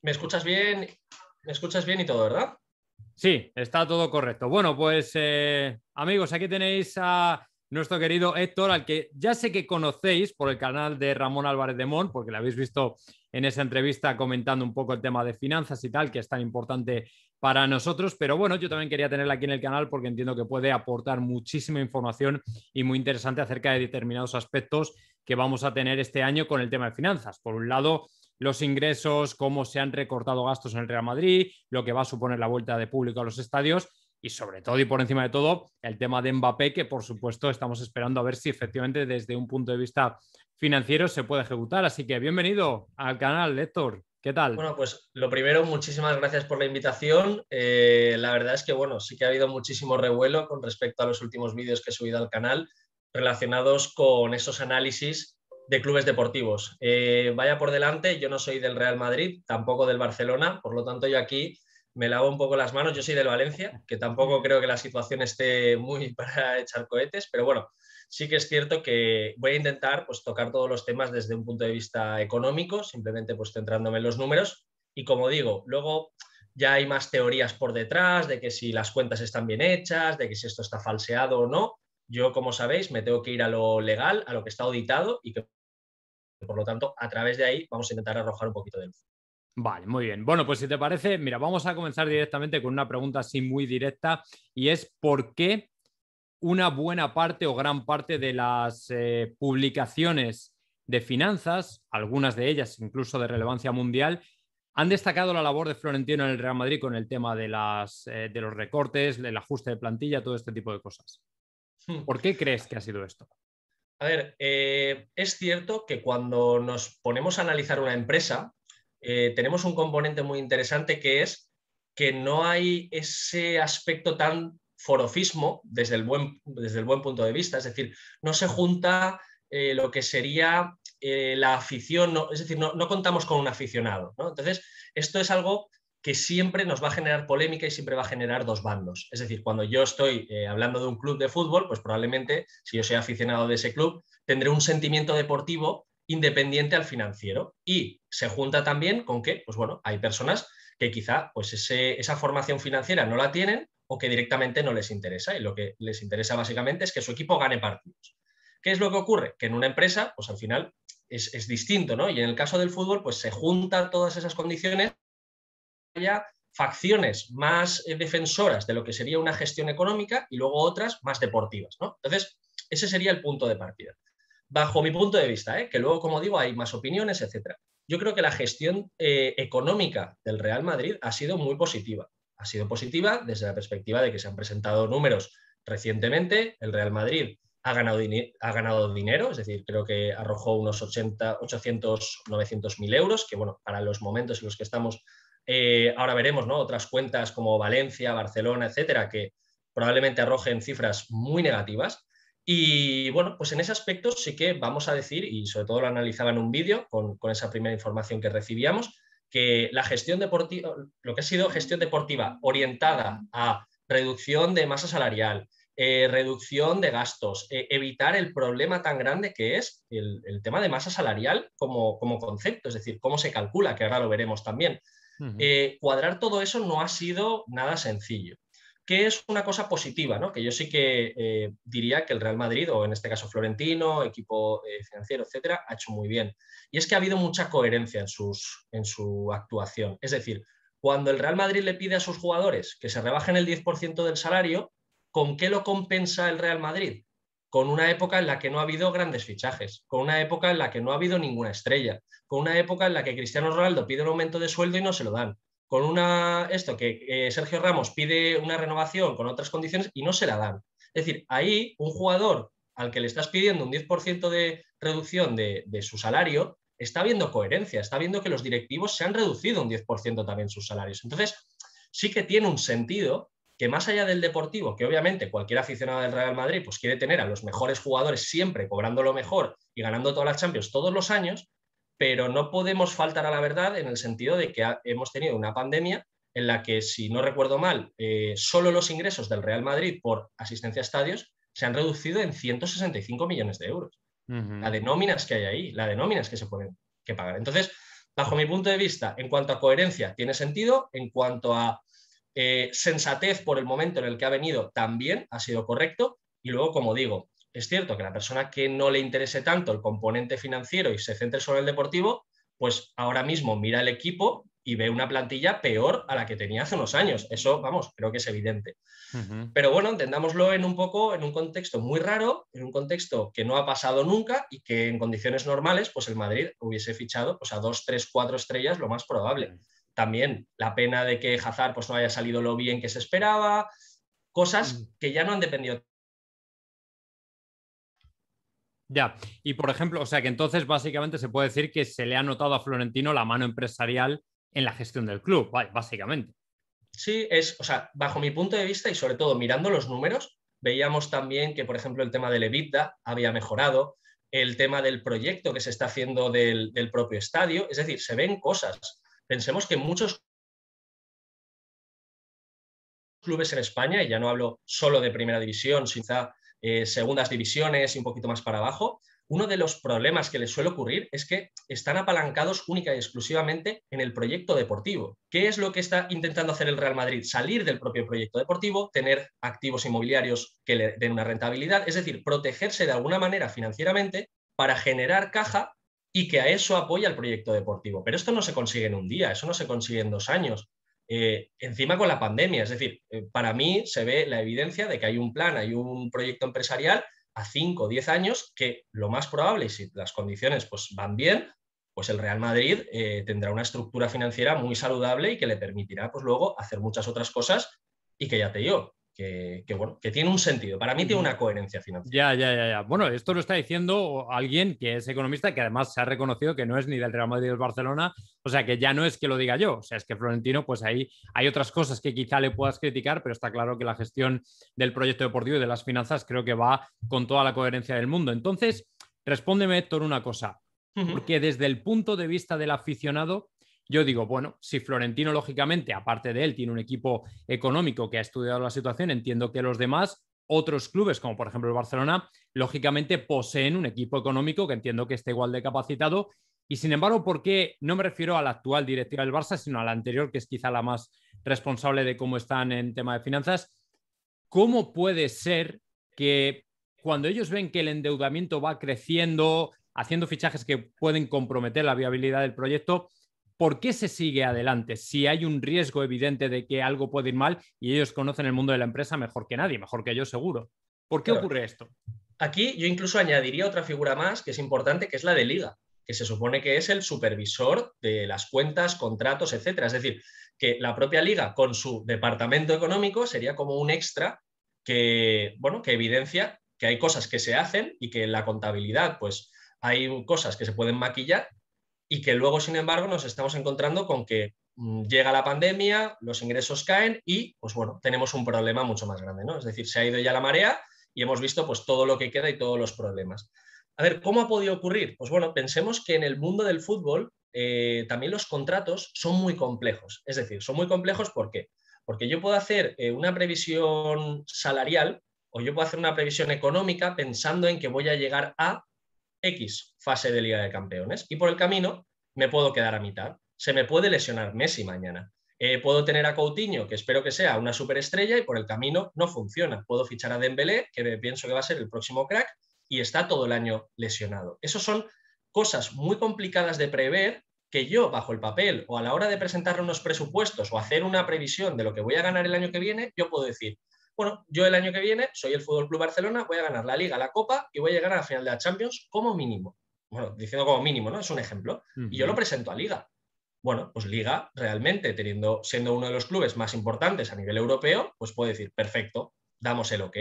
¿Me escuchas bien? ¿Me escuchas bien y todo, verdad? Sí, está todo correcto. Bueno, pues amigos, aquí tenéis a nuestro querido Héctor, al que ya sé que conocéis por el canal de Ramón Álvarez de Mon, porque le habéis visto en esa entrevista comentando un poco el tema de finanzas y tal, que es tan importante para nosotros. Pero bueno, yo también quería tenerla aquí en el canal porque entiendo que puede aportar muchísima información y muy interesante acerca de determinados aspectos que vamos a tener este año con el tema de finanzas. Por un lado, los ingresos, cómo se han recortado gastos en el Real Madrid, lo que va a suponer la vuelta de público a los estadios y sobre todo y por encima de todo el tema de Mbappé, que por supuesto estamos esperando a ver si efectivamente desde un punto de vista financiero se puede ejecutar. Así que bienvenido al canal, Héctor. ¿Qué tal? Bueno, pues lo primero, muchísimas gracias por la invitación. La verdad es que, bueno, sí que ha habido muchísimo revuelo con respecto a los últimos vídeos que he subido al canal relacionados con esos análisis de clubes deportivos. Vaya por delante, yo no soy del Real Madrid, tampoco del Barcelona, por lo tanto yo aquí me lavo un poco las manos. Yo soy del Valencia, que tampoco creo que la situación esté muy para echar cohetes, pero bueno, sí que es cierto que voy a intentar pues, tocar todos los temas desde un punto de vista económico, simplemente pues, centrándome en los números. Y como digo, luego ya hay más teorías por detrás de que si las cuentas están bien hechas, de que si esto está falseado o no. Yo, como sabéis, me tengo que ir a lo legal, a lo que está auditado y que, por lo tanto, a través de ahí vamos a intentar arrojar un poquito de luz. Vale, muy bien. Bueno, pues si te parece, mira, vamos a comenzar directamente con una pregunta así muy directa y es ¿por qué una buena parte o gran parte de las publicaciones de finanzas, algunas de ellas incluso de relevancia mundial, han destacado la labor de Florentino en el Real Madrid con el tema de los recortes, el ajuste de plantilla, todo este tipo de cosas? ¿Por qué crees que ha sido esto? A ver, es cierto que cuando nos ponemos a analizar una empresa, tenemos un componente muy interesante que es que no hay ese aspecto tan forofismo desde el buen punto de vista, es decir, no se junta lo que sería la afición, no, es decir, no contamos con un aficionado, ¿no? Entonces, esto es algo que siempre nos va a generar polémica y siempre va a generar dos bandos. Es decir, cuando yo estoy hablando de un club de fútbol, pues probablemente, si yo soy aficionado de ese club, tendré un sentimiento deportivo independiente al financiero. Y se junta también con que, pues bueno, hay personas que quizá pues esa formación financiera no la tienen o que directamente no les interesa. Y lo que les interesa básicamente es que su equipo gane partidos. ¿Qué es lo que ocurre? Que en una empresa, pues al final es distinto, ¿no? Y en el caso del fútbol, pues se juntan todas esas condiciones, haya facciones más defensoras de lo que sería una gestión económica y luego otras más deportivas, ¿no? Entonces, ese sería el punto de partida. Bajo mi punto de vista, que luego, como digo, hay más opiniones, etcétera. Yo creo que la gestión económica del Real Madrid ha sido muy positiva. Ha sido positiva desde la perspectiva de que se han presentado números recientemente. El Real Madrid ha ganado dinero, es decir, creo que arrojó unos 800, 900 mil euros, que bueno, para los momentos en los que estamos ahora veremos, ¿no? Otras cuentas como Valencia, Barcelona, etcétera, que probablemente arrojen cifras muy negativas. Y bueno, pues en ese aspecto sí que vamos a decir, y sobre todo lo analizaba en un vídeo con esa primera información que recibíamos, que la gestión deportiva, lo que ha sido gestión deportiva orientada a reducción de masa salarial, reducción de gastos, evitar el problema tan grande que es el tema de masa salarial como concepto, es decir, cómo se calcula, que ahora lo veremos también. Cuadrar todo eso no ha sido nada sencillo, que es una cosa positiva, ¿no? Que yo sí que diría que el Real Madrid, o en este caso Florentino, equipo financiero, etcétera, ha hecho muy bien. Y es que ha habido mucha coherencia en su actuación. Es decir, cuando el Real Madrid le pide a sus jugadores que se rebajen el 10% del salario, ¿con qué lo compensa el Real Madrid? Con una época en la que no ha habido grandes fichajes, con una época en la que no ha habido ninguna estrella, con una época en la que Cristiano Ronaldo pide un aumento de sueldo y no se lo dan, con esto que Sergio Ramos pide una renovación con otras condiciones y no se la dan. Es decir, ahí un jugador al que le estás pidiendo un 10% de reducción de su salario está viendo coherencia, está viendo que los directivos se han reducido un 10% también sus salarios. Entonces, sí que tiene un sentido que más allá del deportivo, que obviamente cualquier aficionado del Real Madrid pues quiere tener a los mejores jugadores siempre cobrando lo mejor y ganando todas las Champions todos los años, pero no podemos faltar a la verdad en el sentido de que hemos tenido una pandemia en la que, si no recuerdo mal, solo los ingresos del Real Madrid por asistencia a estadios se han reducido en 165 millones de euros. La de nóminas que hay ahí, la de nóminas que se pueden que pagar. Entonces, Bajo mi punto de vista, en cuanto a coherencia, tiene sentido. En cuanto a sensatez por el momento en el que ha venido, también ha sido correcto. Y luego, como digo, es cierto que la persona que no le interese tanto el componente financiero y se centre solo en el deportivo, pues ahora mismo mira el equipo y ve una plantilla peor a la que tenía hace unos años. Eso, vamos, creo que es evidente. Pero bueno, entendámoslo en un contexto muy raro, en un contexto que no ha pasado nunca y que en condiciones normales, pues el Madrid hubiese fichado pues, a 2, 3, 4 estrellas, lo más probable. También la pena de que Hazard pues, no haya salido lo bien que se esperaba, cosas que ya no han dependido. Ya, y por ejemplo, o sea que entonces básicamente se puede decir que se le ha notado a Florentino la mano empresarial en la gestión del club, vale, básicamente. Sí, o sea, bajo mi punto de vista y sobre todo mirando los números, veíamos también que, por ejemplo, el tema del EBITDA había mejorado, el tema del proyecto que se está haciendo del propio estadio, es decir, se ven cosas. Pensemos que muchos clubes en España, y ya no hablo solo de primera división, sino segundas divisiones y un poquito más para abajo, uno de los problemas que les suele ocurrir es que están apalancados única y exclusivamente en el proyecto deportivo. ¿Qué es lo que está intentando hacer el Real Madrid? Salir del propio proyecto deportivo, tener activos inmobiliarios que le den una rentabilidad, es decir, protegerse de alguna manera financieramente para generar caja y que a eso apoya el proyecto deportivo. Pero esto no se consigue en un día, eso no se consigue en 2 años. Encima con la pandemia, es decir, para mí se ve la evidencia de que hay un plan, hay un proyecto empresarial a 5 o 10 años que lo más probable, y si las condiciones pues, van bien, pues el Real Madrid tendrá una estructura financiera muy saludable y que le permitirá pues, luego hacer muchas otras cosas y que ya te digo, bueno, que tiene un sentido. Para mí tiene una coherencia financiera. Ya. Bueno, esto lo está diciendo alguien que es economista, que además se ha reconocido que no es ni del Real Madrid ni del Barcelona, o sea que ya no es que lo diga yo, o sea, es que Florentino, pues ahí hay otras cosas que quizá le puedas criticar, pero está claro que la gestión del proyecto deportivo y de las finanzas creo que va con toda la coherencia del mundo. Entonces, respóndeme, Héctor, una cosa, porque desde el punto de vista del aficionado, yo digo, bueno, si Florentino, lógicamente, aparte de él, tiene un equipo económico que ha estudiado la situación, entiendo que los demás, otros clubes, como por ejemplo el Barcelona, lógicamente poseen un equipo económico que entiendo que está igual de capacitado. Y sin embargo, ¿por qué no me refiero a la actual directiva del Barça, sino a la anterior, que es quizá la más responsable de cómo están en tema de finanzas? ¿Cómo puede ser que cuando ellos ven que el endeudamiento va creciendo, haciendo fichajes que pueden comprometer la viabilidad del proyecto, ¿por qué se sigue adelante si hay un riesgo evidente de que algo puede ir mal y ellos conocen el mundo de la empresa mejor que nadie, mejor que yo seguro? ¿Por qué Claro. ocurre esto? Aquí yo incluso añadiría otra figura más que es importante, que es la de Liga, que se supone que es el supervisor de las cuentas, contratos, etcétera. Es decir, que la propia Liga con su departamento económico sería como un extra que, bueno, que evidencia que hay cosas que se hacen y que en la contabilidad pues hay cosas que se pueden maquillar y que luego, sin embargo, nos estamos encontrando con que llega la pandemia, los ingresos caen y, pues bueno, tenemos un problema mucho más grande, ¿no? Es decir, se ha ido ya la marea y hemos visto pues todo lo que queda y todos los problemas. A ver, ¿cómo ha podido ocurrir? Pues bueno, pensemos que en el mundo del fútbol también los contratos son muy complejos. Es decir, son muy complejos ¿por qué? Porque yo puedo hacer una previsión salarial o yo puedo hacer una previsión económica pensando en que voy a llegar a X fase de Liga de Campeones y por el camino me puedo quedar a mitad. Se me puede lesionar Messi mañana. Puedo tener a Coutinho, que espero que sea una superestrella y por el camino no funciona. Puedo fichar a Dembélé, que pienso que va a ser el próximo crack y está todo el año lesionado. Esas son cosas muy complicadas de prever que yo, bajo el papel o a la hora de presentar unos presupuestos o hacer una previsión de lo que voy a ganar el año que viene, yo puedo decir, bueno, yo el año que viene soy el Fútbol Club Barcelona, voy a ganar la Liga, la Copa y voy a llegar a la final de la Champions como mínimo. Bueno, diciendo como mínimo, ¿no? Es un ejemplo. Y yo lo presento a Liga. Bueno, pues Liga realmente, siendo uno de los clubes más importantes a nivel europeo, pues puede decir, perfecto, damos el ok.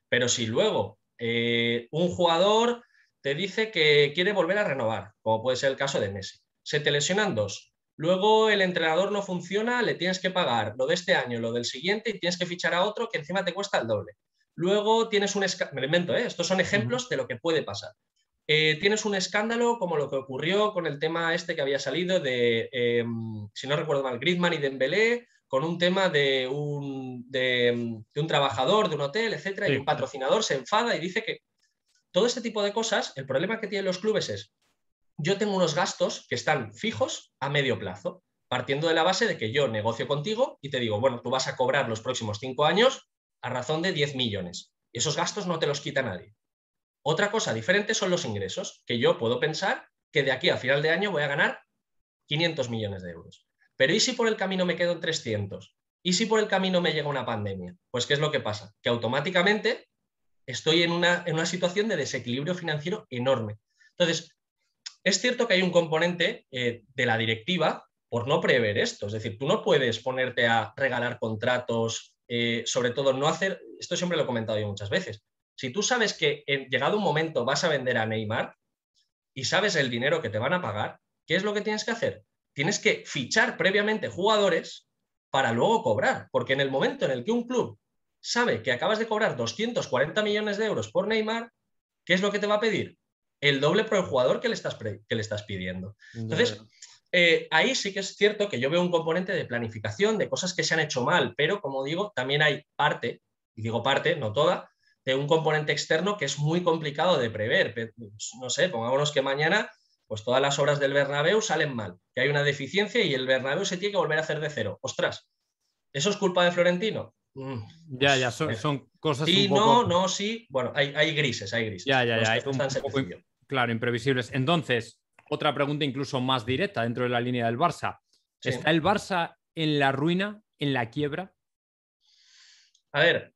Pero si luego un jugador te dice que quiere volver a renovar, como puede ser el caso de Messi, se te lesionan dos, luego el entrenador no funciona, le tienes que pagar lo de este año, lo del siguiente y tienes que fichar a otro que encima te cuesta el doble. Luego tienes me lo invento, estos son ejemplos de lo que puede pasar. Tienes un escándalo como lo que ocurrió con el tema este que había salido de, si no recuerdo mal, Griezmann y Dembélé, con un tema de un trabajador de un hotel, etcétera, Sí. Y un patrocinador se enfada y dice que todo este tipo de cosas, el problema que tienen los clubes es yo tengo unos gastos que están fijos a medio plazo, partiendo de la base de que yo negocio contigo y te digo, bueno, tú vas a cobrar los próximos 5 años a razón de 10 millones. Y esos gastos no te los quita nadie. Otra cosa diferente son los ingresos, que yo puedo pensar que de aquí a final de año voy a ganar 500 millones de euros. Pero ¿y si por el camino me quedo en 300? ¿Y si por el camino me llega una pandemia? Pues ¿qué es lo que pasa? Que automáticamente estoy en una situación de desequilibrio financiero enorme. Entonces, es cierto que hay un componente de la directiva por no prever esto. Es decir, tú no puedes ponerte a regalar contratos, sobre todo no hacer, esto siempre lo he comentado yo muchas veces, si tú sabes que llegado un momento vas a vender a Neymar y sabes el dinero que te van a pagar, ¿qué es lo que tienes que hacer? Tienes que fichar previamente jugadores para luego cobrar, porque en el momento en el que un club sabe que acabas de cobrar 240 millones de euros por Neymar, ¿qué es lo que te va a pedir? El doble por el jugador que le estás pidiendo. Entonces, ahí sí que es cierto que yo veo un componente de planificación, de cosas que se han hecho mal, pero como digo, también hay parte, y digo parte, no toda, de un componente externo que es muy complicado de prever. No sé, pongámonos que mañana pues todas las obras del Bernabéu salen mal, que hay una deficiencia y el Bernabéu se tiene que volver a hacer de cero. Ostras, ¿eso es culpa de Florentino? Ya, son cosas un Sí, poco... no, sí. Bueno, hay grises, hay grises. Ya, No es, es no es tan un poco, sencillo. claro, imprevisibles. Entonces, otra pregunta incluso más directa dentro de la línea del Barça. Sí. ¿Está el Barça en la ruina, en la quiebra? A ver,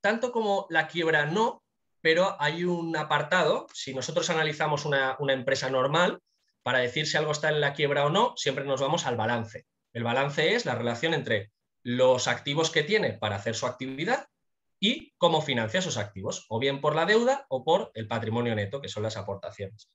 tanto como la quiebra no, pero hay un apartado, si nosotros analizamos una empresa normal, para decir si algo está en la quiebra o no, siempre nos vamos al balance. El balance es la relación entre los activos que tiene para hacer su actividad y cómo financia esos activos, o bien por la deuda o por el patrimonio neto, que son las aportaciones.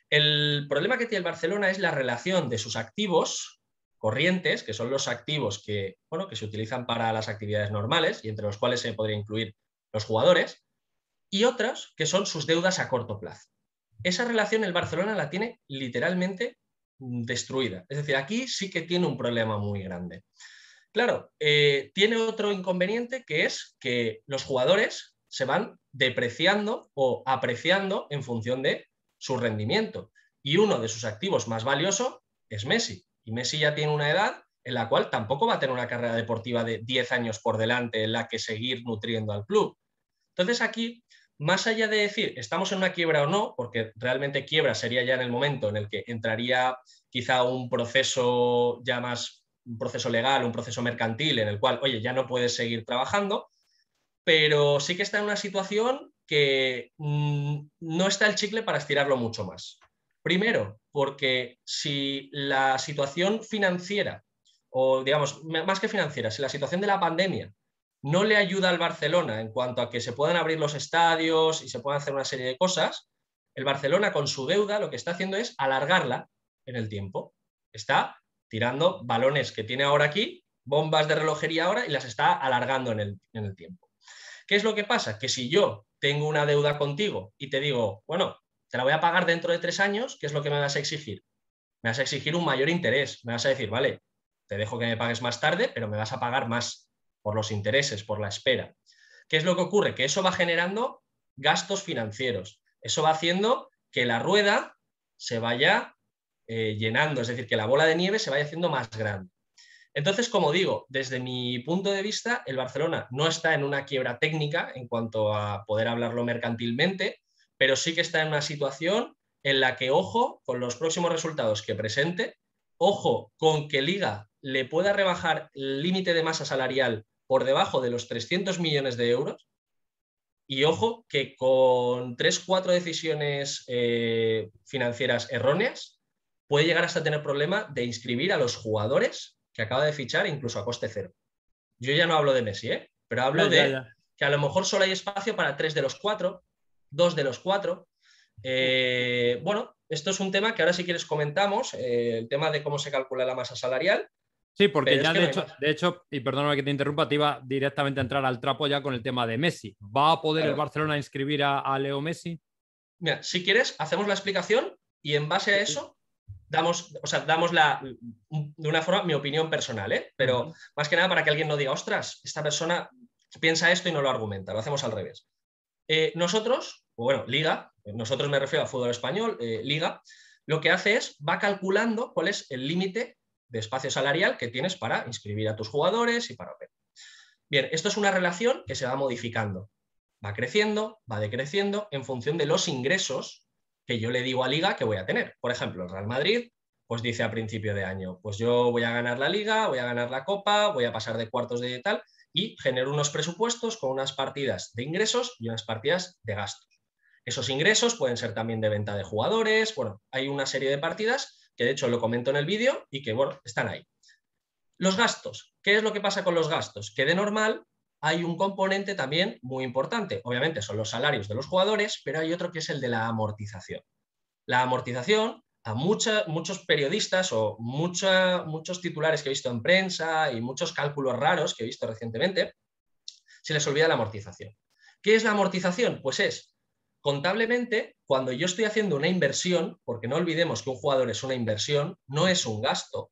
El problema que tiene el Barcelona es la relación de sus activos corrientes, que son los activos que, bueno, que se utilizan para las actividades normales y entre los cuales se podría incluir los jugadores, y otras que son sus deudas a corto plazo. Esa relación el Barcelona la tiene literalmente destruida. Es decir, aquí sí que tiene un problema muy grande. Claro, tiene otro inconveniente que es que los jugadores se van depreciando o apreciando en función de su rendimiento. Y uno de sus activos más valiosos es Messi. Y Messi ya tiene una edad en la cual tampoco va a tener una carrera deportiva de 10 años por delante en la que seguir nutriendo al club. Entonces aquí, más allá de decir estamos en una quiebra o no, porque realmente quiebra sería ya en el momento en el que entraría quizá un proceso ya más, un proceso legal, un proceso mercantil en el cual, oye, ya no puedes seguir trabajando, pero sí que está en una situación que no está el chicle para estirarlo mucho más. Primero, porque si la situación financiera, o digamos, más que financiera, si la situación de la pandemia no le ayuda al Barcelona en cuanto a que se puedan abrir los estadios y se puedan hacer una serie de cosas, el Barcelona con su deuda lo que está haciendo es alargarla en el tiempo. Está tirando balones que tiene ahora aquí, bombas de relojería ahora, y las está alargando en el tiempo. ¿Qué es lo que pasa? Que si yo tengo una deuda contigo y te digo, bueno, te la voy a pagar dentro de 3 años, ¿qué es lo que me vas a exigir? Me vas a exigir un mayor interés. Me vas a decir, vale, te dejo que me pagues más tarde, pero me vas a pagar más por los intereses, por la espera. ¿Qué es lo que ocurre? Que eso va generando gastos financieros. Eso va haciendo que la rueda se vaya llenando, es decir, que la bola de nieve se vaya haciendo más grande. Entonces, como digo, desde mi punto de vista, el Barcelona no está en una quiebra técnica en cuanto a poder hablarlo mercantilmente, pero sí que está en una situación en la que, ojo, con los próximos resultados que presente, ojo, con que Liga le pueda rebajar el límite de masa salarial por debajo de los 300 millones de euros, y ojo, que con 3-4 decisiones financieras erróneas, puede llegar hasta tener problema de inscribir a los jugadores que acaba de fichar incluso a coste cero. Yo ya no hablo de Messi, pero hablo de que a lo mejor solo hay espacio para 3 de los 4, 2 de los 4. Bueno, esto es un tema que ahora si quieres comentamos, el tema de cómo se calcula la masa salarial. Sí, porque ya es que no de hecho, y perdóname que te interrumpa, te iba directamente a entrar al trapo ya con el tema de Messi. ¿Va a poder el Barcelona inscribir a Leo Messi? Mira, si quieres, hacemos la explicación y en base a eso damos de una forma mi opinión personal, pero más que nada para que alguien no diga, ostras, esta persona piensa esto y no lo argumenta, lo hacemos al revés. Nosotros, bueno, Liga, nosotros me refiero a fútbol español, Liga, lo que hace es, va calculando cuál es el límite de espacio salarial que tienes para inscribir a tus jugadores y para operar. Bien, esto es una relación que se va modificando. Va creciendo, va decreciendo en función de los ingresos que yo le digo a Liga que voy a tener. Por ejemplo, el Real Madrid pues dice a principio de año, pues yo voy a ganar la Liga, voy a ganar la Copa, voy a pasar de cuartos de tal, y genero unos presupuestos con unas partidas de ingresos y unas partidas de gastos. Esos ingresos pueden ser también de venta de jugadores, bueno, hay una serie de partidas que de hecho lo comento en el vídeo y que, bueno, están ahí. Los gastos, ¿qué es lo que pasa con los gastos? Que de normal hay un componente también muy importante. Obviamente son los salarios de los jugadores, pero hay otro que es el de la amortización. La amortización, a muchos periodistas o muchos titulares que he visto en prensa y muchos cálculos raros que he visto recientemente, se les olvida la amortización. ¿Qué es la amortización? Pues es, contablemente, cuando yo estoy haciendo una inversión, porque no olvidemos que un jugador es una inversión, no es un gasto,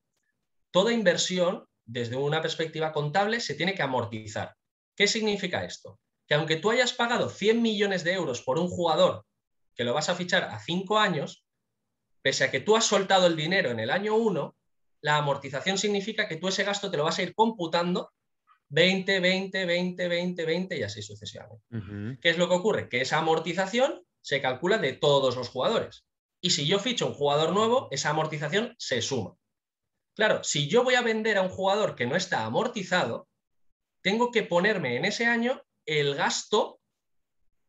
toda inversión, desde una perspectiva contable, se tiene que amortizar. ¿Qué significa esto? Que aunque tú hayas pagado 100 millones de euros por un jugador que lo vas a fichar a 5 años, pese a que tú has soltado el dinero en el año 1, la amortización significa que tú ese gasto te lo vas a ir computando 20, 20, 20, 20, 20 y así sucesivamente. ¿Qué es lo que ocurre? Que esa amortización se calcula de todos los jugadores. Y si yo ficho un jugador nuevo, esa amortización se suma. Claro, si yo voy a vender a un jugador que no está amortizado, tengo que ponerme en ese año el gasto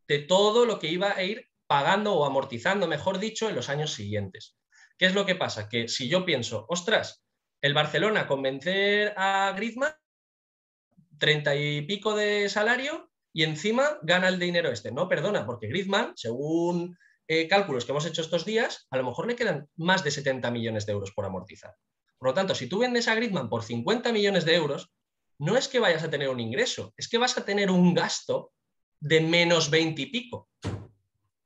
de todo lo que iba a ir pagando o amortizando, mejor dicho, en los años siguientes. ¿Qué es lo que pasa? Que si yo pienso, ostras, el Barcelona convencer a Griezmann, 30 y pico de salario y encima gana el dinero este. No, perdona, porque Griezmann, según cálculos que hemos hecho estos días, a lo mejor le quedan más de 70 millones de euros por amortizar. Por lo tanto, si tú vendes a Griezmann por 50 millones de euros, no es que vayas a tener un ingreso, es que vas a tener un gasto de menos 20 y pico.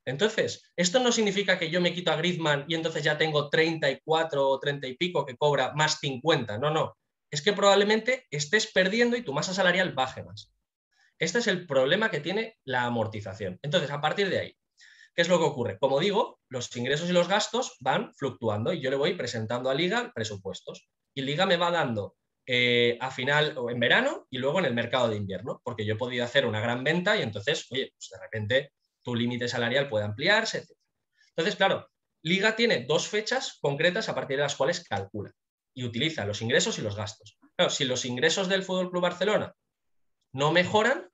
Entonces, esto no significa que yo me quito a Griezmann y entonces ya tengo 34 o 30 y pico que cobra más 50. No, no. Es que probablemente estés perdiendo y tu masa salarial baje más. Este es el problema que tiene la amortización. Entonces, a partir de ahí, ¿qué es lo que ocurre? Como digo, los ingresos y los gastos van fluctuando y yo le voy presentando a Liga presupuestos. Y Liga me va dando a final o en verano y luego en el mercado de invierno, porque yo he podido hacer una gran venta y entonces, oye, pues de repente tu límite salarial puede ampliarse, etc. Entonces, claro, Liga tiene dos fechas concretas a partir de las cuales calcula y utiliza los ingresos y los gastos. Claro, si los ingresos del FC Barcelona no mejoran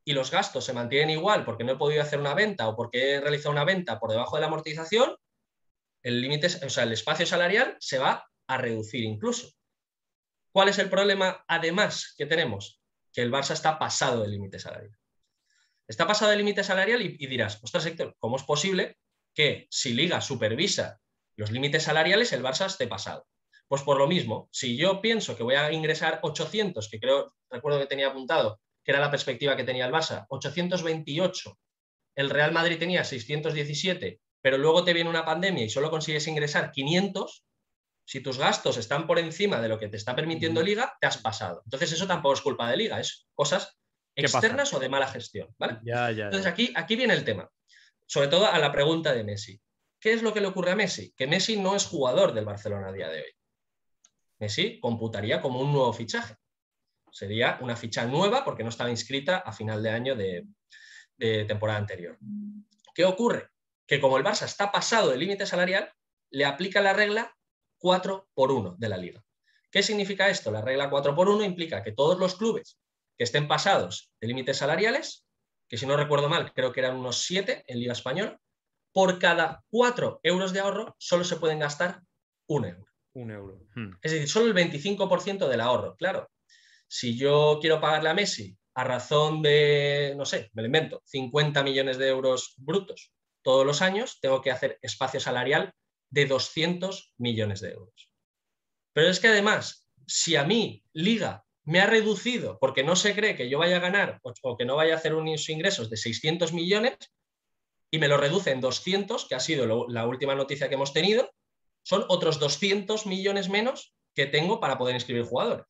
y los gastos se mantienen igual porque no he podido hacer una venta o porque he realizado una venta por debajo de la amortización, el límite, o sea, el espacio salarial se va a reducir incluso. ¿Cuál es el problema además que tenemos? Que el Barça está pasado del límite salarial. Está pasado del límite salarial y dirás, ostras, Héctor, ¿cómo es posible que si Liga supervisa los límites salariales el Barça esté pasado? Pues por lo mismo, si yo pienso que voy a ingresar 800, que recuerdo que tenía apuntado, que era la perspectiva que tenía el Barça, 828, el Real Madrid tenía 617, pero luego te viene una pandemia y solo consigues ingresar 500, si tus gastos están por encima de lo que te está permitiendo Liga, te has pasado. Entonces eso tampoco es culpa de Liga, es cosas externas o de mala gestión, ¿vale? Entonces aquí viene el tema, sobre todo a la pregunta de Messi. ¿Qué es lo que le ocurre a Messi? Que Messi no es jugador del Barcelona a día de hoy. Messi computaría como un nuevo fichaje. Sería una ficha nueva porque no estaba inscrita a final de año de temporada anterior. ¿Qué ocurre? Que como el Barça está pasado del límite salarial, le aplica la regla 4x1 de la Liga. ¿Qué significa esto? La regla 4x1 implica que todos los clubes que estén pasados de límites salariales, que si no recuerdo mal, creo que eran unos 7 en Liga Española, por cada 4 euros de ahorro solo se pueden gastar 1 euro. 1 euro. Es decir, solo el 25% del ahorro. Claro, si yo quiero pagarle a Messi a razón de, no sé, me lo invento, 50 millones de euros brutos todos los años, tengo que hacer espacio salarial de 200 millones de euros. Pero es que además, si a mí Liga me ha reducido porque no se cree que yo vaya a ganar o que no vaya a hacer unos ingresos de 600 millones y me lo reduce en 200, que ha sido la última noticia que hemos tenido, son otros 200 millones menos que tengo para poder inscribir jugadores.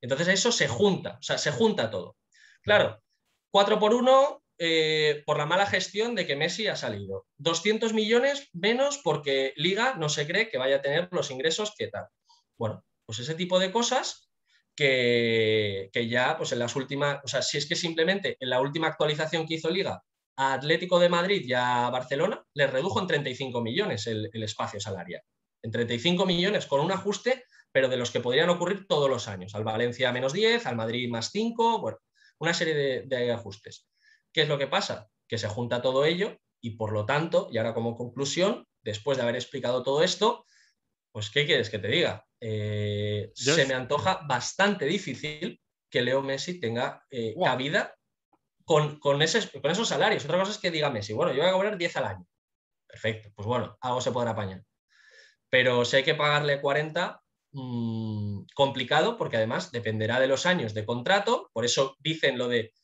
Entonces eso se junta, o sea, se junta todo. Claro, 4x1 por la mala gestión de que Messi ha salido. 200 millones menos porque Liga no se cree que vaya a tener los ingresos que tal. Bueno, pues ese tipo de cosas que ya, pues en las últimas, o sea, si es que simplemente en la última actualización que hizo Liga a Atlético de Madrid y a Barcelona, les redujo en 35 millones el espacio salarial. En 35 millones con un ajuste, pero de los que podrían ocurrir todos los años. Al Valencia menos 10, al Madrid más 5, bueno, una serie de ajustes. ¿Qué es lo que pasa? Que se junta todo ello y por lo tanto, y ahora como conclusión, después de haber explicado todo esto, pues ¿qué quieres que te diga? Se me antoja bastante difícil que Leo Messi tenga cabida con esos salarios. Otra cosa es que diga Messi, bueno, yo voy a cobrar 10 al año. Perfecto, pues bueno, algo se podrá apañar. Pero si hay que pagarle 40, complicado, porque además dependerá de los años de contrato. Por eso dicen lo de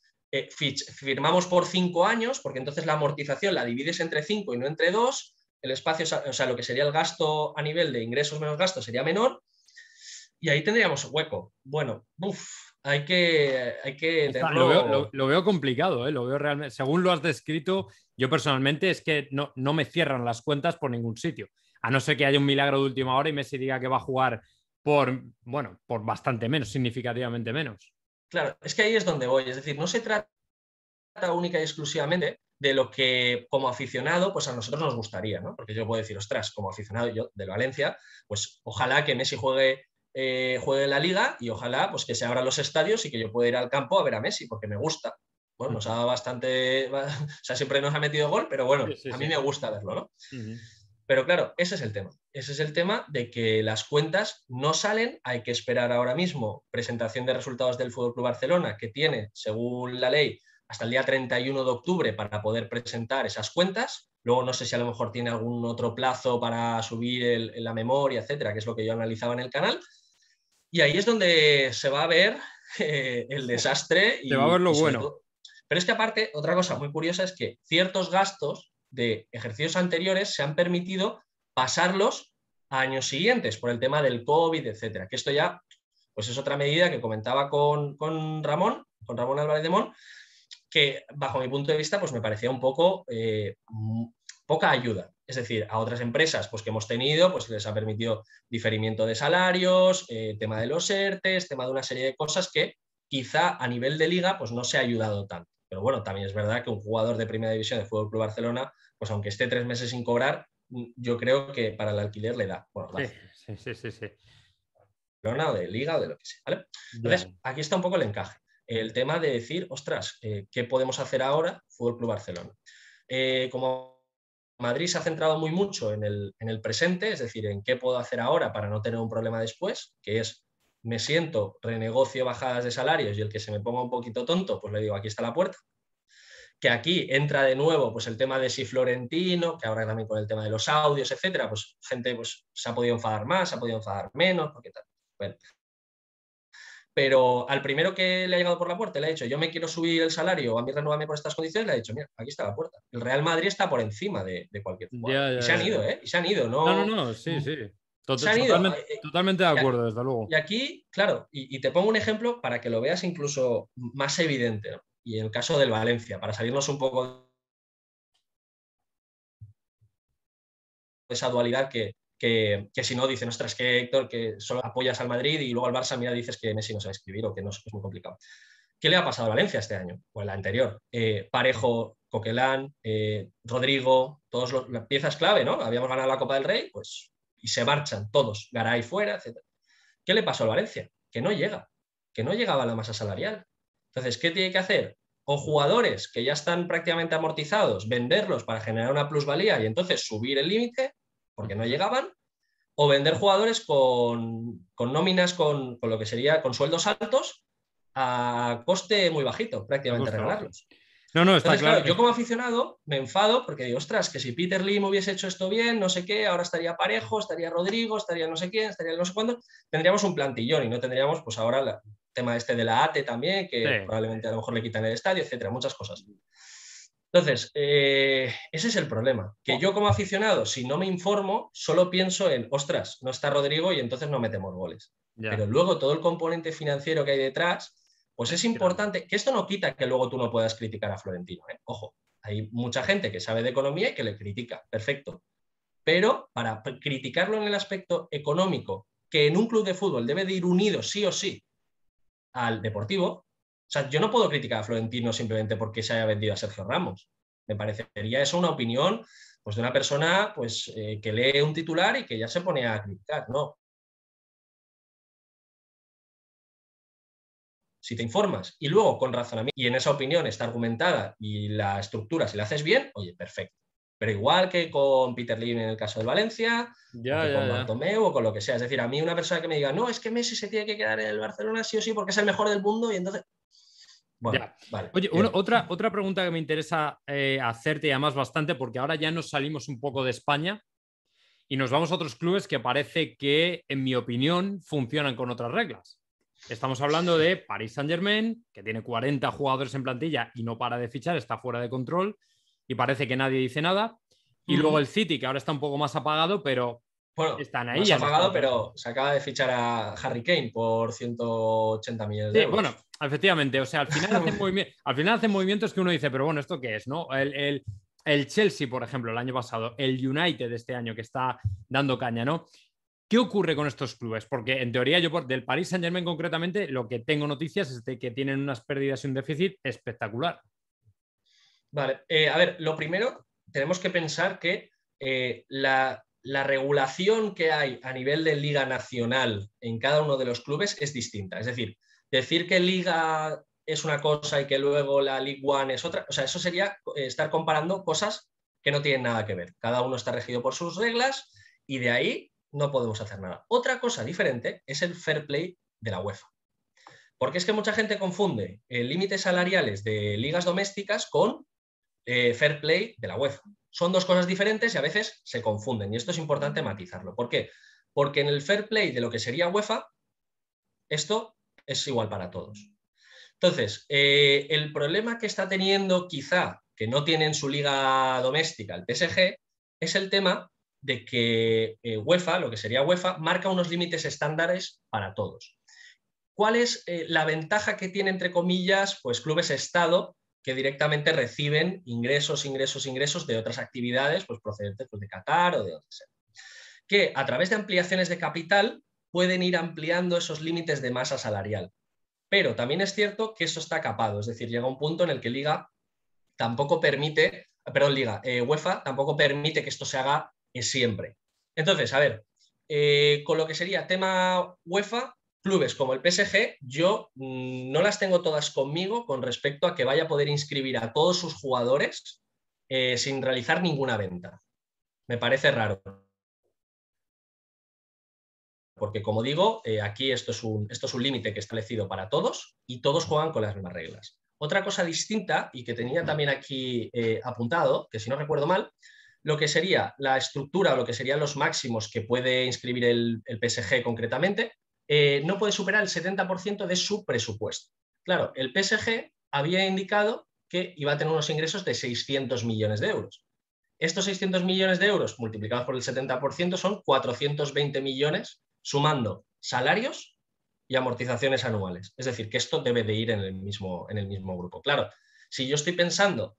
firmamos por 5 años, porque entonces la amortización la divides entre 5 y no entre 2. El espacio, o sea, lo que sería el gasto a nivel de ingresos menos gastos sería menor. Y ahí tendríamos hueco. Bueno, hay que tenerlo. Lo veo complicado, lo veo realmente. Según lo has descrito, yo personalmente es que no me cierran las cuentas por ningún sitio. A no ser que haya un milagro de última hora y Messi diga que va a jugar por bastante menos, significativamente menos. Claro, es que ahí es donde voy. Es decir, no se trata única y exclusivamente de lo que como aficionado pues a nosotros nos gustaría, ¿no? Porque yo puedo decir, ostras, como aficionado yo del Valencia, pues ojalá que Messi juegue en la Liga y ojalá pues que se abran los estadios y que yo pueda ir al campo a ver a Messi porque me gusta. Bueno, nos ha dado bastante, o sea, siempre nos ha metido gol, pero bueno, a mí me gusta verlo, ¿no? Pero claro, ese es el tema. Ese es el tema de que las cuentas no salen, hay que esperar ahora mismo presentación de resultados del FC Barcelona, que tiene, según la ley, hasta el día 31 de octubre para poder presentar esas cuentas. Luego no sé si a lo mejor tiene algún otro plazo para subir la memoria, etcétera, que es lo que yo analizaba en el canal. Y ahí es donde se va a ver el desastre. Se va a ver lo bueno. Todo. Pero es que aparte, otra cosa muy curiosa es que ciertos gastos de ejercicios anteriores se han permitido pasarlos a años siguientes por el tema del COVID, etcétera. Que esto ya pues es otra medida que comentaba con Ramón Álvarez de Mon, que bajo mi punto de vista pues me parecía un poco poca ayuda. Es decir, a otras empresas pues, que hemos tenido, pues les ha permitido diferimiento de salarios, tema de los ERTES, tema de una serie de cosas que quizá a nivel de liga pues no se ha ayudado tanto. Pero bueno, también es verdad que un jugador de primera división de FC Barcelona, pues aunque esté 3 meses sin cobrar, yo creo que para el alquiler le da. Bueno, sí. O de liga o de lo que sea, ¿vale? Entonces, aquí está un poco el encaje. El tema de decir, ostras, ¿qué podemos hacer ahora? FC Barcelona. Como Madrid se ha centrado muy mucho en el presente, es decir, en qué puedo hacer ahora para no tener un problema después, que es, me siento, renegocio bajadas de salarios y el que se me ponga un poquito tonto, pues le digo, aquí está la puerta. Que aquí entra de nuevo pues el tema de si Florentino, que ahora también con el tema de los audios, etcétera, pues gente pues, se ha podido enfadar más, se ha podido enfadar menos, porque tal. Bueno. Pero al primero que le ha llegado por la puerta le ha dicho, yo me quiero subir el salario, a mí renuévame por estas condiciones, le ha dicho, mira, aquí está la puerta. El Real Madrid está por encima de cualquier jugador. Y se han ido, ¿eh? Y se han ido, ¿no? No, sí. Se han ido. Totalmente de acuerdo, desde luego. Y aquí, claro, y te pongo un ejemplo para que lo veas incluso más evidente, ¿no? Y en el caso del Valencia, para salirnos un poco de esa dualidad que si no dicen, ostras, que Héctor, que solo apoyas al Madrid y luego al Barça, mira, dices que Messi no sabe escribir o que no, es muy complicado. ¿Qué le ha pasado a Valencia este año? O el anterior. Parejo, Coquelán, Rodrigo, todas las piezas clave, ¿no? Habíamos ganado la Copa del Rey, pues, y se marchan todos, Garay fuera, etc. ¿Qué le pasó a Valencia? Que no llegaba a la masa salarial. Entonces, ¿qué tiene que hacer? O jugadores que ya están prácticamente amortizados, venderlos para generar una plusvalía y entonces subir el límite, porque no llegaban, o vender jugadores con nóminas, con lo que sería con sueldos altos, a coste muy bajito, prácticamente regalarlos. No, está entonces, claro. Yo como aficionado me enfado porque digo, ostras, que si Peter Lim hubiese hecho esto bien, no sé qué, ahora estaría Parejo, estaría Rodrigo, estaría no sé quién, estaría no sé cuándo, tendríamos un plantillón y no tendríamos, pues ahora el tema este de la ATE también, que probablemente a lo mejor le quitan el estadio, etcétera, muchas cosas. Entonces, ese es el problema, que yo como aficionado, si no me informo, solo pienso en, ostras, no está Rodrigo y entonces no metemos goles. Pero luego todo el componente financiero que hay detrás, Pues es importante, que esto no quita que luego tú no puedas criticar a Florentino, ¿eh? Ojo, hay mucha gente que sabe de economía y que le critica, perfecto. Pero para criticarlo en el aspecto económico, que en un club de fútbol debe de ir unido sí o sí al deportivo, o sea, yo no puedo criticar a Florentino simplemente porque se haya vendido a Sergio Ramos. Me parecería eso una opinión pues, de una persona pues, que lee un titular y que ya se pone a criticar. No. Si te informas y luego con razonamiento y en esa opinión está argumentada y la estructura, si la haces bien, oye, perfecto. Pero igual que con Peter Lim en el caso del Valencia, o que con Bartomeu o con lo que sea. Es decir, a mí una persona que me diga, no, es que Messi se tiene que quedar en el Barcelona sí o sí porque es el mejor del mundo y entonces... Bueno, vale. Oye, otra pregunta que me interesa hacerte y además bastante, porque ahora ya nos salimos un poco de España y nos vamos a otros clubes que parece que, en mi opinión, funcionan con otras reglas. Estamos hablando de Paris Saint-Germain, que tiene 40 jugadores en plantilla y no para de fichar, está fuera de control y parece que nadie dice nada. Y luego el City, que ahora está un poco más apagado, pero bueno, están ahí. Más apagado, pero se acaba de fichar a Harry Kane por 180 millones de euros. Bueno, efectivamente, o sea, al final hacen movimientos que uno dice, pero bueno, ¿esto qué es? ¿No? El Chelsea, por ejemplo, el año pasado, el United este año que está dando caña, ¿no? ¿Qué ocurre con estos clubes? Porque en teoría yo del Paris Saint-Germain concretamente lo que tengo noticias es de que tienen unas pérdidas y un déficit espectacular. Vale, a ver, lo primero tenemos que pensar que la regulación que hay a nivel de liga nacional en cada uno de los clubes es distinta. Es decir que liga es una cosa y que luego la League One es otra, o sea, eso sería estar comparando cosas que no tienen nada que ver. Cada uno está regido por sus reglas y de ahí no podemos hacer nada. Otra cosa diferente es el fair play de la UEFA. Porque es que mucha gente confunde límites salariales de ligas domésticas con fair play de la UEFA. Son dos cosas diferentes y a veces se confunden y esto es importante matizarlo. ¿Por qué? Porque en el fair play de lo que sería UEFA, esto es igual para todos. Entonces, el problema que está teniendo quizá, que no tiene en su liga doméstica el PSG, es el tema de que UEFA, lo que sería UEFA, marca unos límites estándares para todos. ¿Cuál es la ventaja que tiene, entre comillas, pues clubes Estado que directamente reciben ingresos de otras actividades pues, procedentes pues, de Qatar o de donde sea? Que a través de ampliaciones de capital pueden ir ampliando esos límites de masa salarial. Pero también es cierto que eso está capado, es decir, llega un punto en el que UEFA tampoco permite que esto se haga siempre. Entonces, a ver, con lo que sería tema UEFA, clubes como el PSG, yo no las tengo todas conmigo con respecto a que vaya a poder inscribir a todos sus jugadores sin realizar ninguna venta. Me parece raro. Porque, como digo, aquí esto es un límite que es establecido para todos y todos juegan con las mismas reglas. Otra cosa distinta, y que tenía también aquí apuntado, que si no recuerdo mal, lo que sería la estructura o lo que serían los máximos que puede inscribir el PSG concretamente, no puede superar el 70% de su presupuesto. Claro, el PSG había indicado que iba a tener unos ingresos de 600 millones de euros. Estos 600 millones de euros multiplicados por el 70% son 420 millones sumando salarios y amortizaciones anuales. Es decir, que esto debe de ir en el mismo grupo. Claro, si yo estoy pensando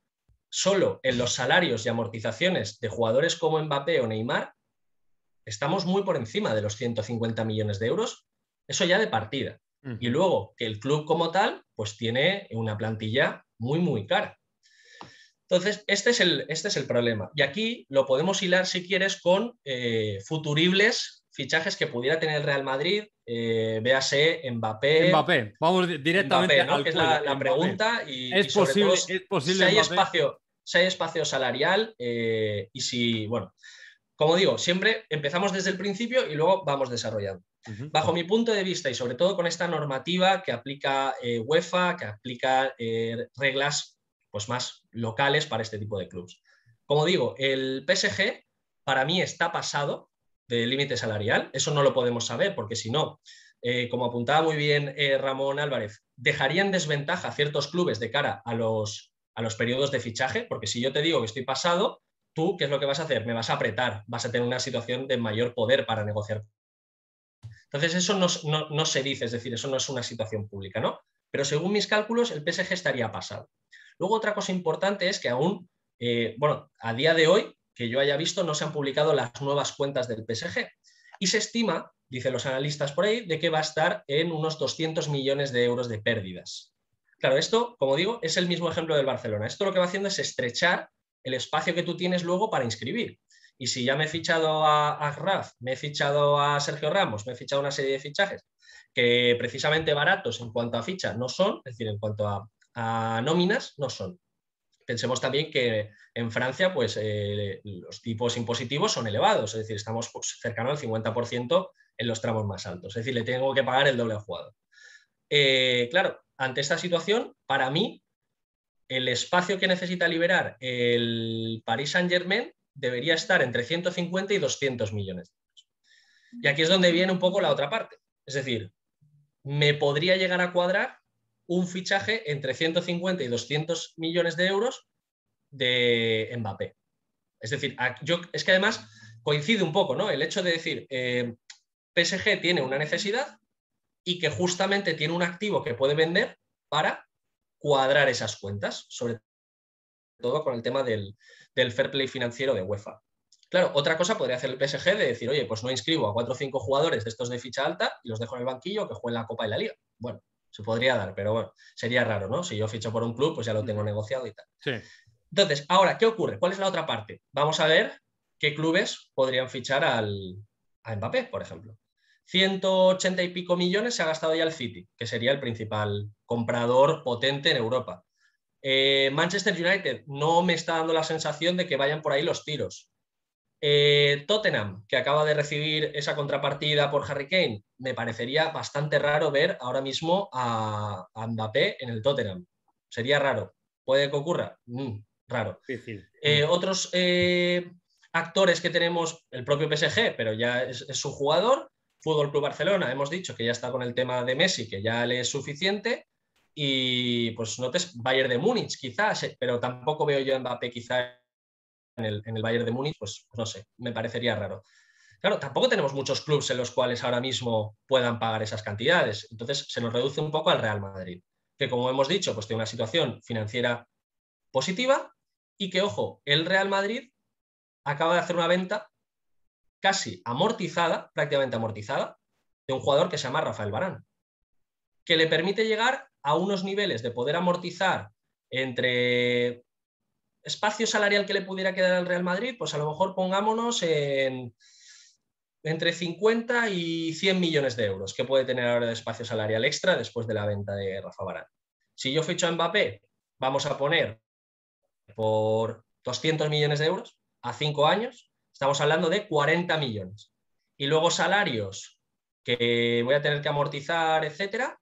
solo en los salarios y amortizaciones de jugadores como Mbappé o Neymar, estamos muy por encima de los 150 millones de euros, eso ya de partida. Y luego que el club como tal, pues tiene una plantilla muy, muy cara. Entonces, este es el problema. Y aquí lo podemos hilar, si quieres, con futuribles fichajes que pudiera tener el Real Madrid, véase Mbappé. Mbappé, vamos directamente Mbappé, ¿no? al Que es cuello. la pregunta y sobre posible, todo es posible si hay Mbappé. espacio salarial y si, bueno, como digo, siempre empezamos desde el principio y luego vamos desarrollando. Bajo mi punto de vista y sobre todo con esta normativa que aplica UEFA, que aplica reglas pues, más locales para este tipo de clubes. Como digo, el PSG para mí está pasado del límite salarial, eso no lo podemos saber porque si no, como apuntaba muy bien Ramón Álvarez, dejaría en desventaja a ciertos clubes de cara a los periodos de fichaje, porque si yo te digo que estoy pasado, tú, ¿qué es lo que vas a hacer? Me vas a apretar, vas a tener una situación de mayor poder para negociar. Entonces, eso no se dice, es decir, eso no es una situación pública, ¿no? pero según mis cálculos el PSG estaría pasado. Luego otra cosa importante es que aún, bueno, a día de hoy, que yo haya visto, no se han publicado las nuevas cuentas del PSG y se estima, dicen los analistas por ahí, de que va a estar en unos 200 millones de euros de pérdidas. Claro, esto, como digo, es el mismo ejemplo del Barcelona. Esto lo que va haciendo es estrechar el espacio que tú tienes luego para inscribir. Y si ya me he fichado a Raf, me he fichado a Sergio Ramos, me he fichado una serie de fichajes que precisamente baratos en cuanto a ficha no son, es decir, en cuanto a nóminas no son. Pensemos también que en Francia pues, los tipos impositivos son elevados, es decir, estamos pues, cercano al 50% en los tramos más altos, es decir, le tengo que pagar el doble al jugador. Claro, ante esta situación, para mí, el espacio que necesita liberar el Paris Saint-Germain debería estar entre 150 y 200 millones de euros. Y aquí es donde viene un poco la otra parte. Es decir, me podría llegar a cuadrar un fichaje entre 150 y 200 millones de euros de Mbappé. Es decir, es que además coincide un poco, ¿no? El hecho de decir, PSG tiene una necesidad y que justamente tiene un activo que puede vender para cuadrar esas cuentas, sobre todo con el tema del fair play financiero de UEFA. Claro, otra cosa podría hacer el PSG de decir, oye, pues no inscribo a 4 o 5 jugadores de estos de ficha alta y los dejo en el banquillo que jueguen la Copa y la Liga. Bueno, se podría dar, pero bueno, sería raro, ¿no? Si yo ficho por un club, pues ya lo tengo negociado y tal. Sí. Entonces, ahora, ¿qué ocurre? ¿Cuál es la otra parte? Vamos a ver qué clubes podrían fichar a Mbappé, por ejemplo. 180 y pico millones se ha gastado ya el City, que sería el principal comprador potente en Europa. Manchester United no me está dando la sensación de que vayan por ahí los tiros. Tottenham, que acaba de recibir esa contrapartida por Harry Kane, me parecería bastante raro ver ahora mismo a Mbappé en el Tottenham. Sería raro. ¿Puede que ocurra? Raro. Difícil. Otros actores que tenemos, el propio PSG, pero ya es su jugador. Fútbol Club Barcelona, hemos dicho que ya está con el tema de Messi, que ya le es suficiente. Y pues notes Bayern de Múnich, quizás, pero tampoco veo yo a Mbappé quizá en el Bayern de Múnich, pues no sé, me parecería raro. Claro, tampoco tenemos muchos clubes en los cuales ahora mismo puedan pagar esas cantidades. Entonces se nos reduce un poco al Real Madrid, que como hemos dicho, pues tiene una situación financiera positiva y que, ojo, el Real Madrid acaba de hacer una venta casi amortizada, prácticamente amortizada, de un jugador que se llama Rafael Varane, que le permite llegar a unos niveles de poder amortizar entre espacio salarial que le pudiera quedar al Real Madrid, pues a lo mejor pongámonos entre 50 y 100 millones de euros que puede tener ahora de espacio salarial extra después de la venta de Rafa Varane. Si yo ficho a Mbappé, vamos a poner por 200 millones de euros a 5 años, estamos hablando de 40 millones. Y luego salarios que voy a tener que amortizar, etcétera,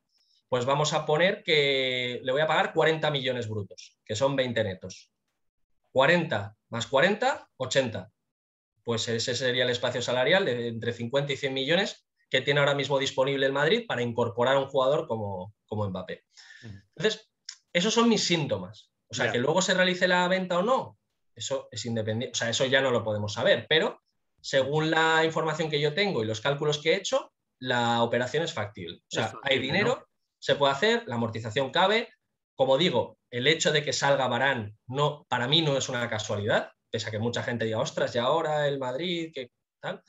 pues vamos a poner que le voy a pagar 40 millones brutos, que son 20 netos. 40 más 40, 80. Pues ese sería el espacio salarial de entre 50 y 100 millones que tiene ahora mismo disponible el Madrid para incorporar a un jugador como Mbappé. Entonces, esos son mis síntomas. O sea, que luego se realice la venta o no, eso es independiente. O sea, eso ya no lo podemos saber, pero según la información que yo tengo y los cálculos que he hecho, la operación es factible. O sea, hay dinero, ¿no? Se puede hacer, la amortización cabe. Como digo, el hecho de que salga Varane no, para mí no es una casualidad, pese a que mucha gente diga, ostras, y ahora el Madrid, que tal.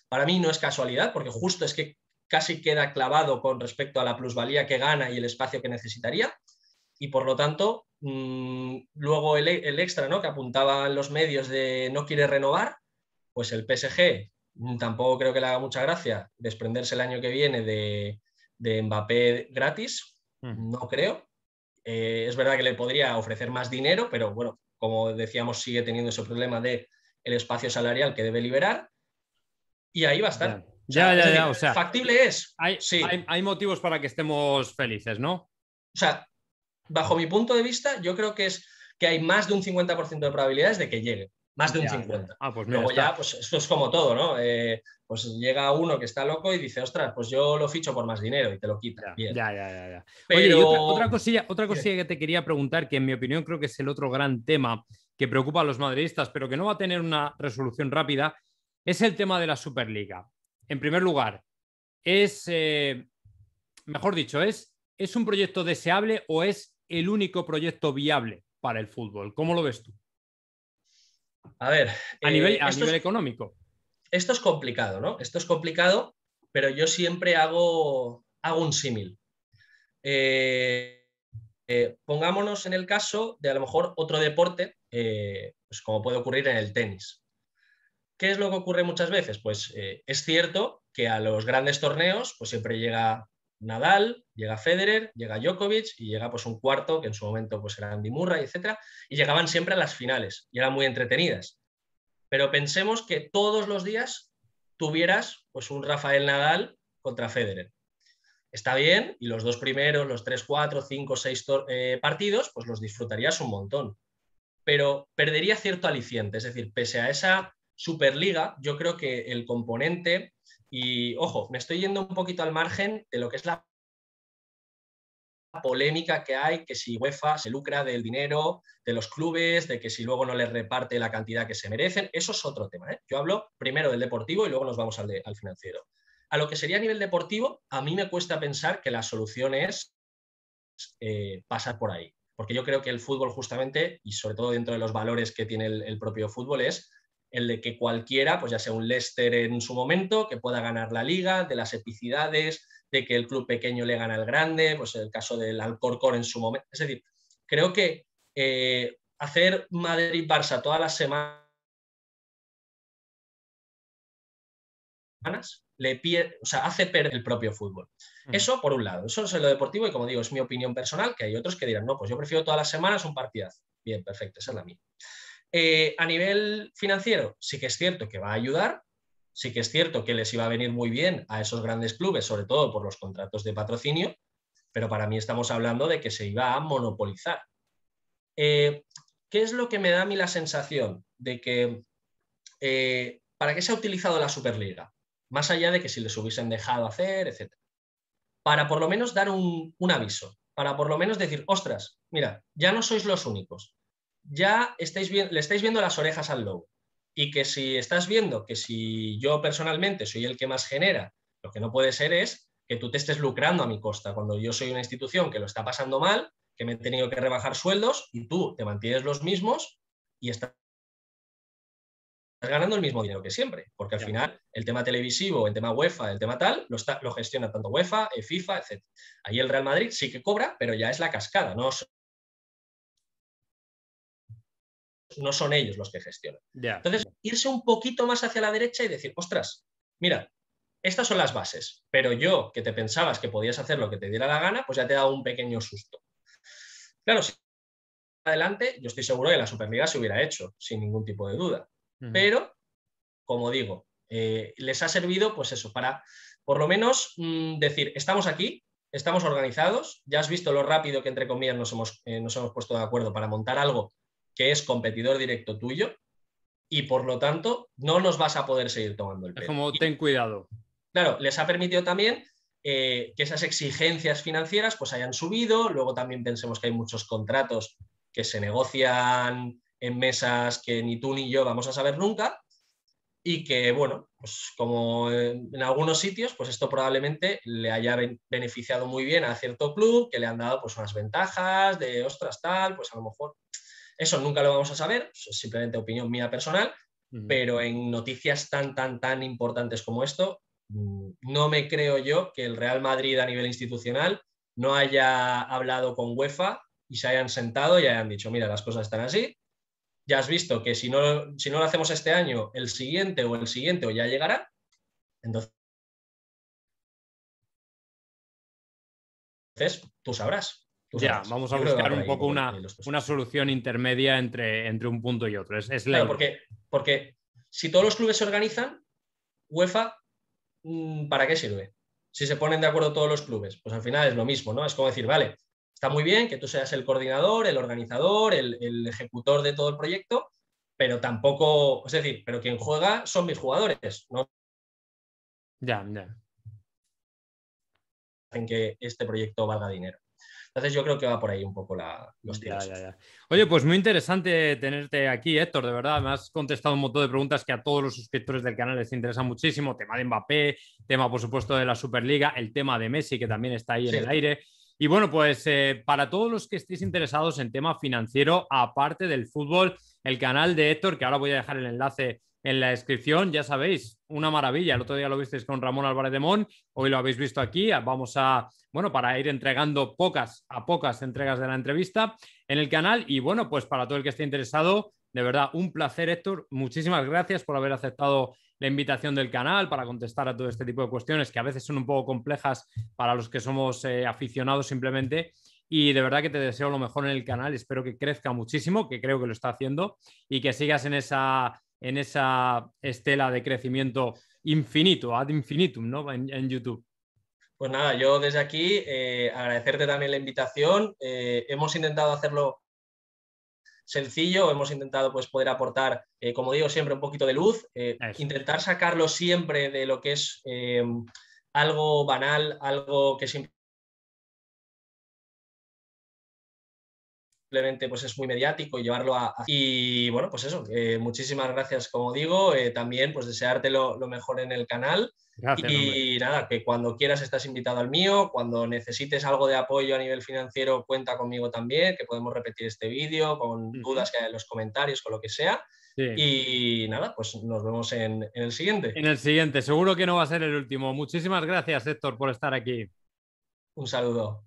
Para mí no es casualidad, porque justo es que casi queda clavado con respecto a la plusvalía que gana y el espacio que necesitaría. Y por lo tanto, luego el extra, ¿no?, que apuntaban los medios de no quiere renovar, pues el PSG tampoco creo que le haga mucha gracia desprenderse el año que viene de Mbappé gratis, no creo. Es verdad que le podría ofrecer más dinero, pero bueno, como decíamos, sigue teniendo ese problema de el espacio salarial que debe liberar y ahí va a estar. O sea, ¿factible es? Sí. Hay motivos para que estemos felices, ¿no? O sea, bajo mi punto de vista, yo creo que hay más de un 50% de probabilidades de que llegue. Más de un 50%. Pues mira, luego ya, pues esto es como todo, ¿no? Pues llega uno que está loco y dice, ostras, pues yo lo ficho por más dinero y te lo quita. Bien. Ya. Pero... Oye, y otra cosilla que te quería preguntar, que en mi opinión creo que es el otro gran tema que preocupa a los madridistas, pero que no va a tener una resolución rápida, es el tema de la Superliga. En primer lugar, mejor dicho, es ¿es un proyecto deseable o es el único proyecto viable para el fútbol? ¿Cómo lo ves tú? A ver, A nivel económico. Esto es complicado, ¿no? Esto es complicado, pero yo siempre hago un símil. Pongámonos en el caso de a lo mejor otro deporte, pues como puede ocurrir en el tenis. ¿Qué es lo que ocurre muchas veces? Pues es cierto que a los grandes torneos pues siempre llega Nadal, llega Federer, llega Djokovic y llega pues un cuarto, que en su momento pues era Andy Murray, etc. Y llegaban siempre a las finales y eran muy entretenidas. Pero pensemos que todos los días tuvieras pues un Rafael Nadal contra Federer. Está bien, y los dos primeros, los 3, 4, 5, 6 partidos, pues los disfrutarías un montón. Pero perdería cierto aliciente, es decir, pese a esa Superliga, yo creo que el componente, y ojo, me estoy yendo un poquito al margen de lo que es la polémica que hay, que si UEFA se lucra del dinero de los clubes, de que si luego no les reparte la cantidad que se merecen, eso es otro tema, ¿eh? Yo hablo primero del deportivo y luego nos vamos al financiero. A lo que sería a nivel deportivo, a mí me cuesta pensar que la solución es pasar por ahí, porque yo creo que el fútbol justamente, y sobre todo dentro de los valores que tiene el propio fútbol, es el de que cualquiera, pues ya sea un Leicester en su momento, que pueda ganar la liga, de las epicidades, de que el club pequeño le gana al grande, pues el caso del Alcorcón en su momento. Es decir, creo que hacer Madrid-Barça todas las semanas hace perder el propio fútbol. Eso por un lado, eso es lo deportivo y como digo, es mi opinión personal, que hay otros que dirán, no, pues yo prefiero todas las semanas un partidazo. Bien, perfecto, esa es la mía. A nivel financiero, sí que es cierto que va a ayudar, sí que es cierto que les iba a venir muy bien a esos grandes clubes, sobre todo por los contratos de patrocinio, pero para mí estamos hablando de que se iba a monopolizar. ¿Qué es lo que me da a mí la sensación? De que ¿para qué se ha utilizado la Superliga? Más allá de que si les hubiesen dejado hacer, etc. Para por lo menos dar un aviso, para por lo menos decir, ostras, mira, ya no sois los únicos, ya le estáis viendo las orejas al lobo. Y que si estás viendo que si yo personalmente soy el que más genera, lo que no puede ser es que tú te estés lucrando a mi costa, cuando yo soy una institución que lo está pasando mal, que me he tenido que rebajar sueldos y tú te mantienes los mismos y estás ganando el mismo dinero que siempre, porque al final el tema televisivo, el tema UEFA, el tema tal, lo gestiona tanto UEFA, FIFA, etc. Ahí el Real Madrid sí que cobra, pero ya es la cascada, no son ellos los que gestionan. Entonces, irse un poquito más hacia la derecha y decir, ostras, mira, estas son las bases, pero yo, que te pensabas que podías hacer lo que te diera la gana, pues ya te he dado un pequeño susto. Claro, si adelante, yo estoy seguro que la Superliga se hubiera hecho, sin ningún tipo de duda. Pero, como digo, les ha servido, pues eso, para por lo menos decir, estamos aquí, estamos organizados, ya has visto lo rápido que, entre comillas, nos hemos puesto de acuerdo para montar algo que es competidor directo tuyo y, por lo tanto, no nos vas a poder seguir tomando el pelo. Es como, ten cuidado. Claro, les ha permitido también que esas exigencias financieras pues hayan subido, luego también pensemos que hay muchos contratos que se negocian en mesas que ni tú ni yo vamos a saber nunca y que, bueno, pues como en algunos sitios, pues esto probablemente le haya beneficiado muy bien a cierto club, que le han dado pues unas ventajas de, ostras, tal, pues a lo mejor eso nunca lo vamos a saber, es simplemente opinión mía personal, pero en noticias tan importantes como esto, no me creo yo que el Real Madrid a nivel institucional no haya hablado con UEFA y se hayan sentado y hayan dicho, mira, las cosas están así, ya has visto que si no lo hacemos este año, el siguiente o ya llegará, entonces tú sabrás. Ya, vamos a buscar un poco una solución intermedia entre un punto y otro. Claro, porque si todos los clubes se organizan, UEFA, ¿para qué sirve? Si se ponen de acuerdo todos los clubes, pues al final es lo mismo, ¿no? Es como decir, vale, está muy bien que tú seas el coordinador, el organizador, el ejecutor de todo el proyecto, pero tampoco, es decir, pero quien juega son mis jugadores, ¿no? Ya. En que este proyecto valga dinero. Entonces yo creo que va por ahí un poco los tiros. Ya. Oye, pues muy interesante tenerte aquí, Héctor, de verdad. Me has contestado un montón de preguntas que a todos los suscriptores del canal les interesa muchísimo. Tema de Mbappé, tema, por supuesto, de la Superliga, el tema de Messi, que también está ahí en el aire. Y bueno, pues para todos los que estéis interesados en tema financiero, aparte del fútbol, el canal de Héctor, que ahora voy a dejar el enlace en la descripción, ya sabéis, una maravilla. El otro día lo visteis con Ramón Álvarez de Mon, hoy lo habéis visto aquí. Vamos a, bueno, para ir entregando pocas entregas de la entrevista en el canal. Y bueno, pues para todo el que esté interesado, de verdad, un placer, Héctor. Muchísimas gracias por haber aceptado la invitación del canal para contestar a todo este tipo de cuestiones que a veces son un poco complejas para los que somos aficionados simplemente. Y de verdad que te deseo lo mejor en el canal. Espero que crezca muchísimo, que creo que lo está haciendo, y que sigas en esa estela de crecimiento infinito, ad infinitum, ¿no? En YouTube. Pues nada, yo desde aquí agradecerte también la invitación. Hemos intentado hacerlo sencillo, hemos intentado pues, poder aportar, como digo, siempre un poquito de luz, Eso es. intentar sacarlo siempre de lo que es algo banal, algo que simplemente pues, es muy mediático y llevarlo a... Y bueno, pues eso, muchísimas gracias, como digo, también pues desearte lo mejor en el canal. Gracias, hombre. Y nada, que cuando quieras estás invitado al mío, cuando necesites algo de apoyo a nivel financiero, cuenta conmigo también, que podemos repetir este vídeo con dudas que hay en los comentarios, con lo que sea. Sí. Y nada, pues nos vemos en el siguiente. En el siguiente, seguro que no va a ser el último. Muchísimas gracias, Héctor, por estar aquí. Un saludo.